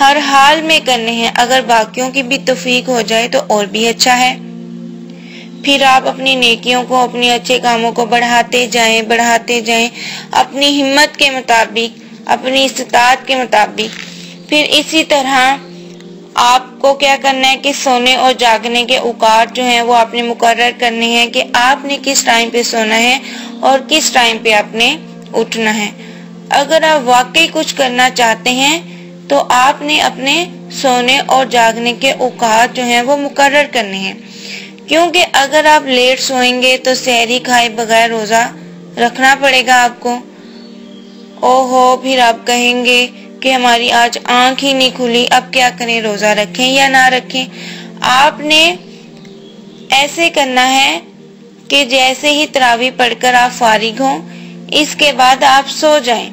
ہر حال میں کرنے ہیں. اگر باقیوں کی بھی توفیق ہو جائے تو اور بھی اچھا ہے. پھر آپ اپنی نیکیوں کو، اپنے اچھے کاموں کو بڑھاتے جائیں اپنی ہمت کے مطابق، اپنی استطاعت کے مطابق. پھر اسی طرح آپ کو کیا کرنا ہے کہ سونے اور جاگنے کے اوقات جو ہیں وہ آپ نے مقرر کرنے ہیں کہ آپ نے کس ٹائم پہ سونا ہے اور کس ٹائم پہ آپ نے اٹھنا ہے. اگر آپ واقعی کچھ کرنا چاہتے ہیں تو آپ نے اپنے سونے اور جاگنے کے اوقات جو ہیں وہ مقرر کرنے ہیں. کیونکہ اگر آپ لیٹ سوئیں گے تو سحری کھائے بغیر روزہ رکھنا پڑے گا آپ کو. پھر آپ کہیں گے کہ ہماری آج آنکھ ہی نہیں کھلی، اب کیا کریں، روزہ رکھیں یا نہ رکھیں. آپ نے ایسے کرنا ہے کہ جیسے ہی تراویح پڑھ کر آپ فارغ ہوں، اس کے بعد آپ سو جائیں.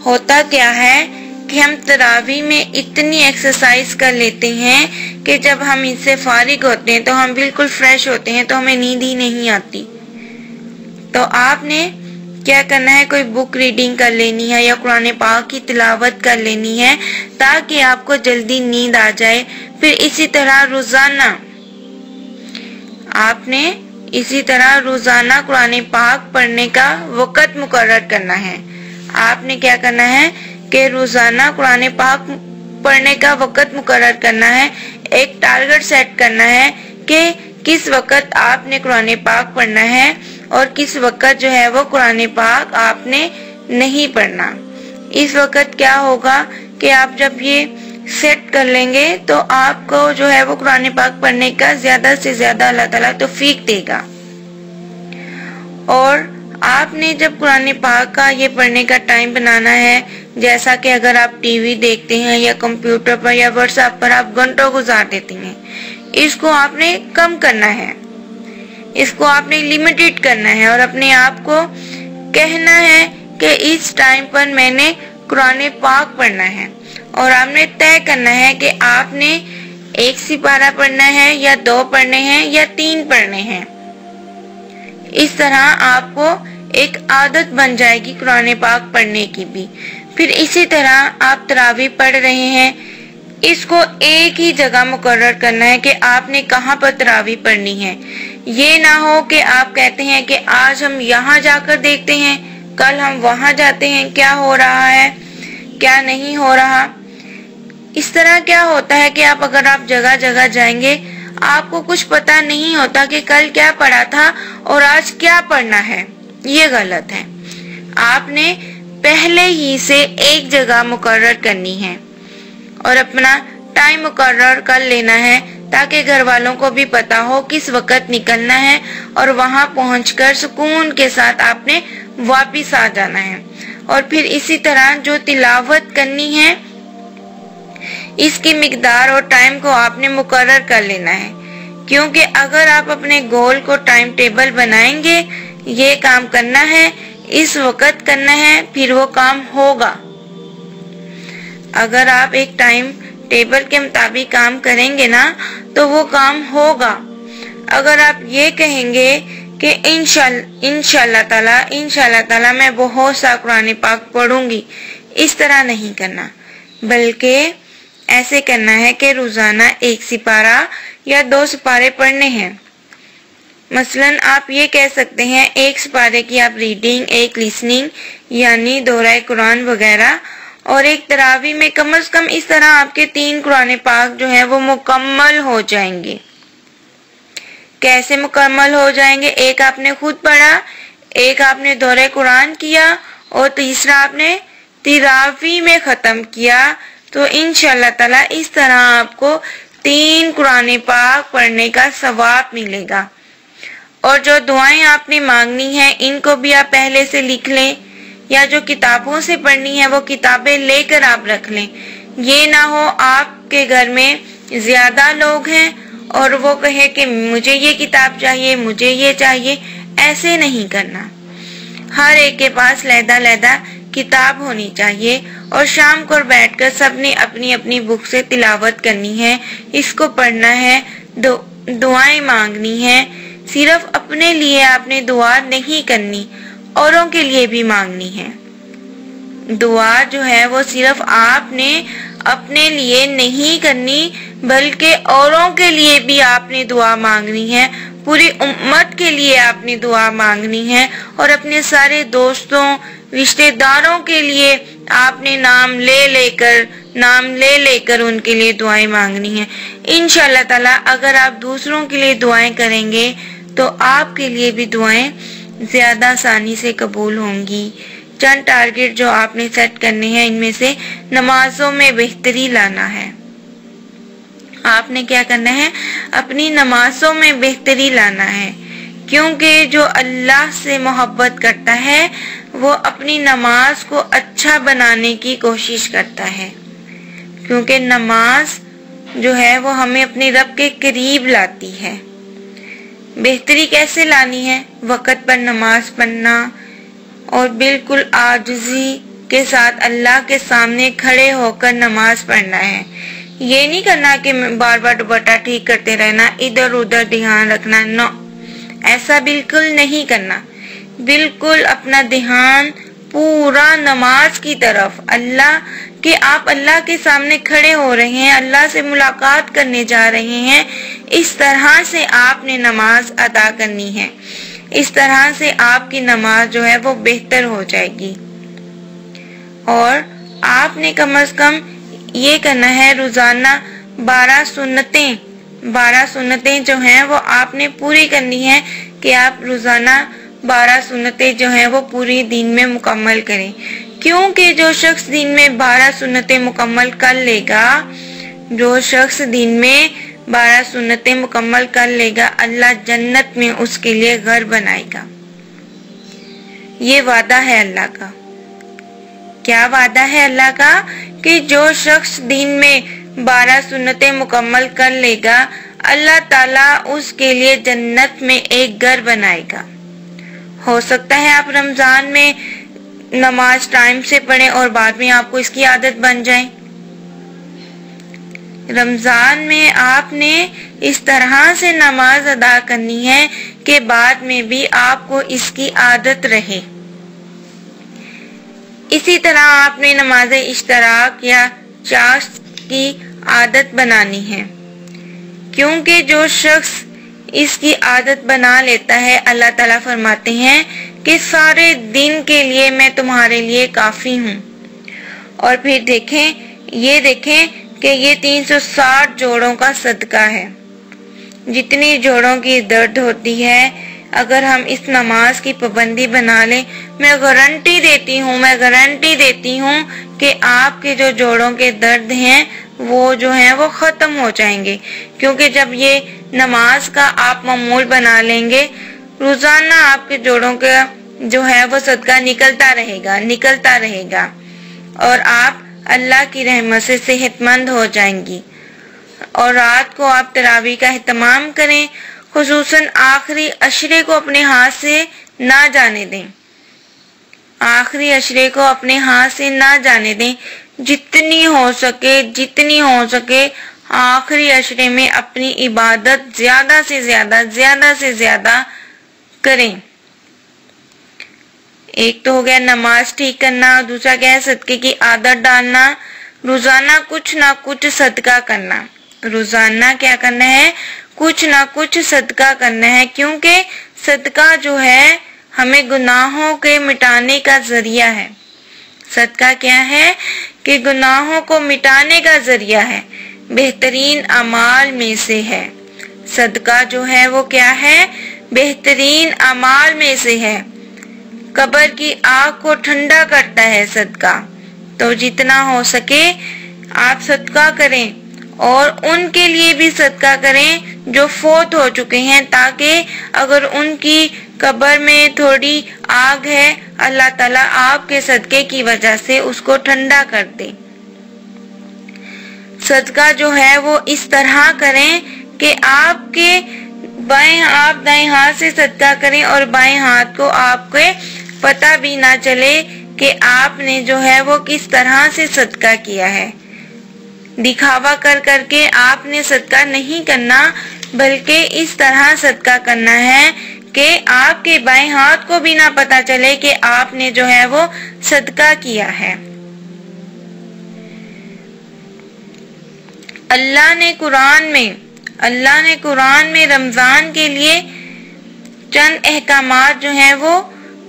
ہوتا کیا ہے کہ ہم تراویح میں اتنی ایکسرسائز کر لیتے ہیں کہ جب ہم اس سے فارغ ہوتے ہیں تو ہم بالکل فریش ہوتے ہیں، تو ہمیں نیند ہی نہیں آتی. تو آپ نے کیا کرنا ہے، کوئی بک ریڈنگ کر لینی ہے یا قرآن پاک کی تلاوت کر لینی ہے تاکہ آپ کو جلدی نیند آ جائے. پھر اسی طرح روزانہ قرآن پاک پڑھنے کا وقت مقرر کرنا ہے. آپ نے کیا کرنا ہے کہ روزانہ قرآن پاک پڑھنے کا وقت مقرر کرنا ہے. ایک ٹارگٹ سیٹ کرنا ہے کہ کس وقت آپ نے قرآن پاک پڑھنا ہے اور کس وقت جو ہے وہ قرآن پاک آپ نے نہیں پڑھنا. اس وقت کیا ہوگا کہ آپ جب یہ سیٹ کر لیں گے تو آپ کو جو ہے وہ قرآن پاک پڑھنے کا زیادہ سے زیادہ اللہ تعالیٰ توفیق دے گا. اور آپ نے جب قرآن پاک کا یہ پڑھنے کا ٹائم بنانا ہے، جیسا کہ اگر آپ ٹی وی دیکھتے ہیں یا کمپیوٹر پر یا واٹس ایپ پر آپ گھنٹوں گزار دیتے ہیں، اس کو آپ نے کم کرنا ہے، اس کو آپ نے لمیٹڈ کرنا ہے اور اپنے آپ کو کہنا ہے کہ اس ٹائم پر میں نے قرآن پاک پڑھنا ہے. اور آپ نے طے کرنا ہے کہ آپ نے 1 سپارہ پڑھنا ہے یا 2 پڑھنے ہیں یا 3 پڑھنے ہیں. اس طرح آپ کو ایک عادت بن جائے گی قرآن پاک پڑھنے کی بھی. پھر اسی طرح آپ تراویح پڑھ رہے ہیں، اس کو ایک ہی جگہ مقرر کرنا ہے کہ آپ نے کہاں پر تراویح پڑھنی ہے. یہ نہ ہو کہ آپ کہتے ہیں کہ آج ہم یہاں جا کر دیکھتے ہیں، کل ہم وہاں جاتے ہیں، کیا ہو رہا ہے کیا نہیں ہو رہا. اس طرح کیا ہوتا ہے کہ اگر آپ جگہ جگہ جائیں گے، آپ کو کچھ پتا نہیں ہوتا کہ کل کیا پڑھا تھا اور آج کیا پڑھنا ہے. یہ غلط ہے. آپ نے پہلے ہی سے ایک جگہ مقرر کرنی ہے اور اپنا ٹائم مقرر کر لینا ہے تاکہ گھر والوں کو بھی پتا ہو کس وقت نکلنا ہے اور وہاں پہنچ کر سکون کے ساتھ آپ نے واپس آ جانا ہے. اور پھر اسی طرح جو تلاوت کرنی ہے، اس کی مقدار اور ٹائم کو آپ نے مقرر کر لینا ہے. کیونکہ اگر آپ اپنے گول کو ٹائم ٹیبل بنائیں گے، یہ کام کرنا ہے، اس وقت کرنا ہے، پھر وہ کام ہوگا. اگر آپ ایک ٹائم ٹیبل کے مطابق کام کریں گے نا تو وہ کام ہوگا. اگر آپ یہ کہیں گے کہ انشاءاللہ تعالی میں بہت سا قرآن پاک پڑھوں گی، اس طرح نہیں کرنا، بلکہ ایسے کرنا ہے کہ روزانہ 1 سپارہ یا 2 سپارے پڑھنے ہیں. مثلا آپ یہ کہہ سکتے ہیں 1 سپارے کی آپ ریڈنگ، 1 لیسننگ یعنی دورہ قرآن وغیرہ، اور ایک تراویح میں کم از کم اس طرح آپ کے 3 قرآن پاک جو ہیں وہ مکمل ہو جائیں گے. کیسے مکمل ہو جائیں گے؟ ایک آپ نے خود پڑھا، ایک آپ نے دورہ قرآن کیا اور تیسرا آپ نے تراویح میں ختم کیا. تو انشاءاللہ تعالی اس طرح آپ کو 3 قرآن پاک پڑھنے کا ثواب ملے گا. اور جو دعائیں آپ نے مانگنی ہیں ان کو بھی آپ پہلے سے لکھ لیں، یا جو کتابوں سے پڑھنی ہے وہ کتابیں لے کر آپ رکھ لیں. یہ نہ ہو آپ کے گھر میں زیادہ لوگ ہیں اور وہ کہے کہ مجھے یہ کتاب چاہیے، مجھے یہ چاہیے. ایسے نہیں کرنا. ہر ایک کے پاس علیحدہ کتاب ہونی چاہیے اور شام کو بیٹھ کر سب نے اپنی اپنی بک سے تلاوت کرنی ہے، اس کو پڑھنا ہے، دعائیں مانگنی ہے. صرف اپنے لیے آپ نے دعا نہیں کرنی، اوروں کے لیے بھی مانگنی ہے. دعا جو ہے وہ صرف آپ نے اپنے لیے نہیں کرنی بلکہ اوروں کے لیے بھی آپ نے دعا مانگنی ہے، پوری امت کے لیے آپ نے دعا مانگنی ہے، اور اپنے سارے دوستوں رشتہ داروں کے لیے آپ نے نام لے لے کر ان کے لیے دعائیں مانگنی ہیں۔ انشاءاللہ تعالی اگر آپ دوسروں کے لیے دعائیں کریں گے تو آپ کے لیے بھی دعائیں زیادہ آسانی سے قبول ہوں گی۔ چند ٹارگٹ جو آپ نے سیٹ کرنے ہیں، ان میں سے نمازوں میں بہتری لانا ہے۔ آپ نے کیا کرنا ہے؟ اپنی نمازوں میں بہتری لانا ہے، کیونکہ جو اللہ سے محبت کرتا ہے وہ اپنی نماز کو اچھا بنانے کی کوشش کرتا ہے، کیونکہ نماز جو ہے وہ ہمیں اپنے رب کے قریب لاتی ہے۔ بہتری کیسے لانی ہے؟ وقت پر نماز پڑھنا اور بالکل عاجزی کے ساتھ اللہ کے سامنے کھڑے ہو کر نماز پڑھنا ہے۔ یہ نہیں کرنا کہ بار بار دوپٹہ ٹھیک کرتے رہنا، ادھر ادھر دھیان رکھنا، نو، ایسا بالکل نہیں کرنا۔ بالکل اپنا دھیان پورا نماز کی طرف، آپ اللہ کے سامنے کھڑے ہو رہے ہیں، اللہ سے ملاقات کرنے جا رہے ہیں، اس طرح سے آپ نے نماز ادا کرنی ہے۔ اس طرح سے آپ کی نماز جو ہے وہ بہتر ہو جائے گی۔ اور آپ نے کم از کم یہ کرنا ہے، روزانہ 12 سنتیں جو ہیں وہ آپ نے پوری کرنی ہے، کہ آپ روزانہ 12 سنتیں جو ہیں وہ پوری دن میں مکمل کریں، کیونکہ جو شخص دن میں 12 سنتیں مکمل کر لے گا، اللہ جنت میں اس کے لیے گھر بنائے گا۔ یہ وعدہ ہے اللہ کا۔ کیا وعدہ ہے اللہ کا؟ کہ جو شخص دن میں 12 سنتیں مکمل کر لے گا، اللہ تعالیٰ اس کے لیے جنت میں ایک گھر بنائے گا۔ ہو سکتا ہے آپ رمضان میں نماز ٹائم سے پڑھیں اور بعد میں آپ کو اس کی عادت بن جائے۔ رمضان میں آپ نے اس طرح سے نماز ادا کرنی ہے کہ بعد میں بھی آپ کو اس کی عادت رہے۔ اسی طرح آپ نے نماز اشتراک یا چاشت کی عادت بنانی ہے، کیونکہ جو شخص اس کی عادت بنا لیتا ہے، اللہ تعالیٰ فرماتے ہیں کہ سارے دن کے لیے میں تمہارے لیے کافی ہوں۔ اور پھر دیکھیں کہ یہ 360 جوڑوں کا صدقہ ہے۔ جتنی جوڑوں کی درد ہوتی ہے، اگر ہم اس نماز کی پابندی بنا لیں، میں گارنٹی دیتی ہوں کہ آپ کے جو جوڑوں کے درد ہیں وہ جو ہیں وہ ختم ہو جائیں گے، کیونکہ جب یہ نماز کا آپ معمول بنا لیں گے، روزانہ آپ کے جوڑوں کا جو ہے وہ صدقہ نکلتا رہے گا اور آپ اللہ کی رحمت سے صحت مند ہو جائیں گی۔ اور رات کو آپ تراویح کا اہتمام کریں، خصوصاً آخری عشرے کو اپنے ہاتھ سے نہ جانے دیں۔ جتنی ہو سکے آخری عشرے میں اپنی عبادت زیادہ سے زیادہ کریں۔ ایک تو ہو گیا نماز ٹھیک کرنا، دوسرا کیا ہے صدقے کی عادت ڈالنا، روزانہ کچھ نہ کچھ صدقہ کرنا۔ روزانہ کیا کرنا ہے؟ کچھ نہ کچھ صدقہ کرنا ہے، کیونکہ صدقہ جو ہے ہمیں گناہوں کے مٹانے کا ذریعہ ہے۔ صدقہ کیا ہے؟ کہ گناہوں کو مٹانے کا ذریعہ ہے، بہترین اعمال میں سے ہے۔ صدقہ جو ہے وہ کیا ہے؟ بہترین اعمال میں سے ہے۔ قبر کی آگ کو ٹھنڈا کرتا ہے صدقہ۔ تو جتنا ہو سکے آپ صدقہ کریں، اور ان کے لیے بھی صدقہ کریں جو فوت ہو چکے ہیں، تاکہ اگر ان کی قبر میں تھوڑی آگ ہے، اللہ تعالیٰ آپ کے صدقے کی وجہ سے اس کو ٹھنڈا کر دے۔ صدقہ جو ہے وہ اس طرح کریں کہ آپ دائیں ہاتھ سے صدقہ کریں اور بائیں ہاتھ کو آپ کے پتہ بھی نہ چلے کہ آپ نے جو ہے وہ کس طرح سے صدقہ کیا ہے۔ دکھاوا کر کے آپ نے صدقہ نہیں کرنا، بلکہ اس طرح صدقہ کرنا ہے بلکہ آپ کے بائیں ہاتھ کو بھی نہ پتا چلے کہ آپ نے جو ہے وہ صدقہ کیا ہے۔ اللہ نے قرآن میں رمضان کے لیے چند احکامات جو ہیں وہ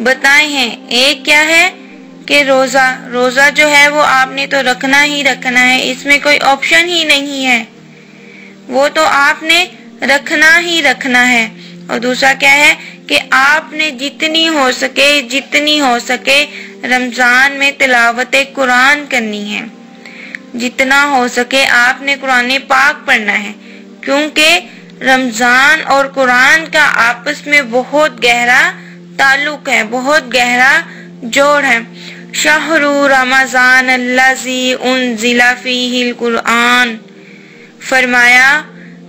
بتائے ہیں۔ ایک کیا ہے کہ روزہ جو ہے وہ آپ نے تو رکھنا ہی رکھنا ہے، اس میں کوئی آپشن ہی نہیں ہے، وہ تو آپ نے رکھنا ہی رکھنا ہے۔ اور دوسرا کیا ہے کہ آپ نے جتنی ہو سکے رمضان میں تلاوت قرآن کرنی ہے، جتنا ہو سکے آپ نے قرآن پاک پڑھنا ہے، کیونکہ رمضان اور قرآن کا آپس میں بہت گہرا تعلق ہے، بہت گہرا جوڑ ہے۔ شہر رمضان الذی انزل فیہ القرآن، فرمایا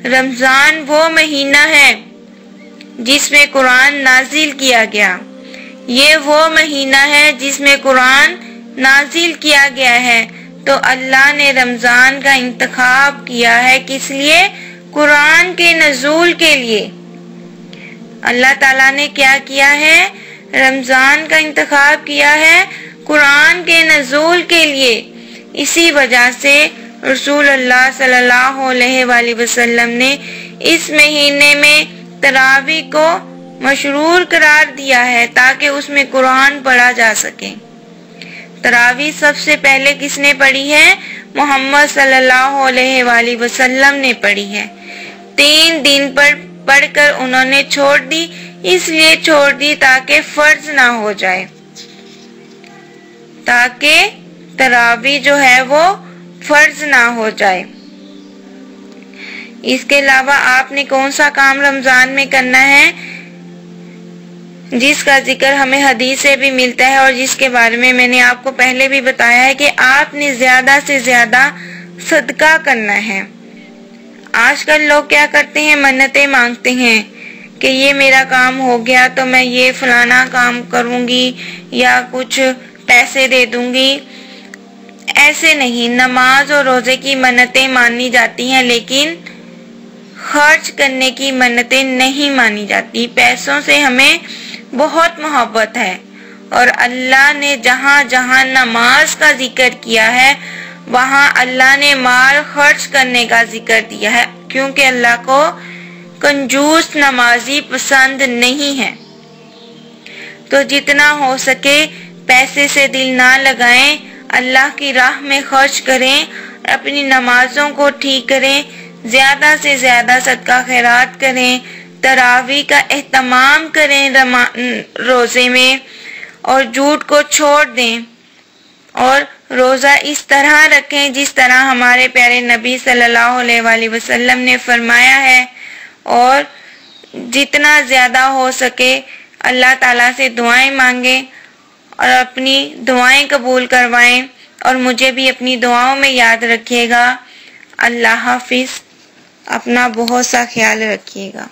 رمضان وہ مہینہ ہے جس میں قرآن نازل کیا گیا، یہ وہ مہینہ ہے جس میں قرآن نازل کیا گیا ہے۔ تو اللہ نے رمضان کا انتخاب کیا ہے، کس لیے؟ قرآن کے نزول کے لیے۔ اللہ تعالیٰ نے کیا کیا ہے؟ رمضان کا انتخاب کیا ہے قرآن کے نزول کے لیے۔ اسی وجہ سے رسول اللہ صلی اللہ علیہ وآلہ وسلم نے اس مہینے میں تراویح کو مشروع قرار دیا ہے تاکہ اس میں قرآن پڑھا جا سکے۔ تراویح سب سے پہلے کس نے پڑھی ہے؟ محمد صلی اللہ علیہ وآلہ وسلم نے پڑھی ہے۔ 3 دن پر پڑھ کر انہوں نے چھوڑ دی، اس لیے چھوڑ دی تاکہ فرض نہ ہو جائے، تاکہ تراویح جو ہے وہ فرض نہ ہو جائے۔ اس کے علاوہ آپ نے کون سا کام رمضان میں کرنا ہے جس کا ذکر ہمیں حدیث سے بھی ملتا ہے اور جس کے بارے میں نے آپ کو پہلے بھی بتایا ہے کہ آپ نے زیادہ سے زیادہ صدقہ کرنا ہے۔ آج کل لوگ کیا کرتے ہیں؟ منتیں مانگتے ہیں کہ یہ میرا کام ہو گیا تو میں یہ فلانا کام کروں گی یا کچھ پیسے دے دوں گی۔ ایسے نہیں، نماز اور روزے کی منتیں مانی جاتی ہیں لیکن خرچ کرنے کی منتیں نہیں مانی جاتی۔ پیسوں سے ہمیں بہت محبت ہے، اور اللہ نے جہاں جہاں نماز کا ذکر کیا ہے وہاں اللہ نے مال خرچ کرنے کا ذکر دیا ہے، کیونکہ اللہ کو کنجوس نمازی پسند نہیں ہے۔ تو جتنا ہو سکے پیسے سے دل نہ لگائیں، اللہ کی راہ میں خرچ کریں، اپنی نمازوں کو ٹھیک کریں، زیادہ سے زیادہ صدقہ خیرات کریں، تراویح کا اہتمام کریں روزے میں، اور جھوٹ کو چھوڑ دیں، اور روزہ اس طرح رکھیں جس طرح ہمارے پیارے نبی صلی اللہ علیہ وآلہ وسلم نے فرمایا ہے، اور جتنا زیادہ ہو سکے اللہ تعالیٰ سے دعائیں مانگیں اور اپنی دعائیں قبول کروائیں، اور مجھے بھی اپنی دعاؤں میں یاد رکھیے گا۔ اللہ حافظ، اپنا بہت سا خیال رکھیے گا۔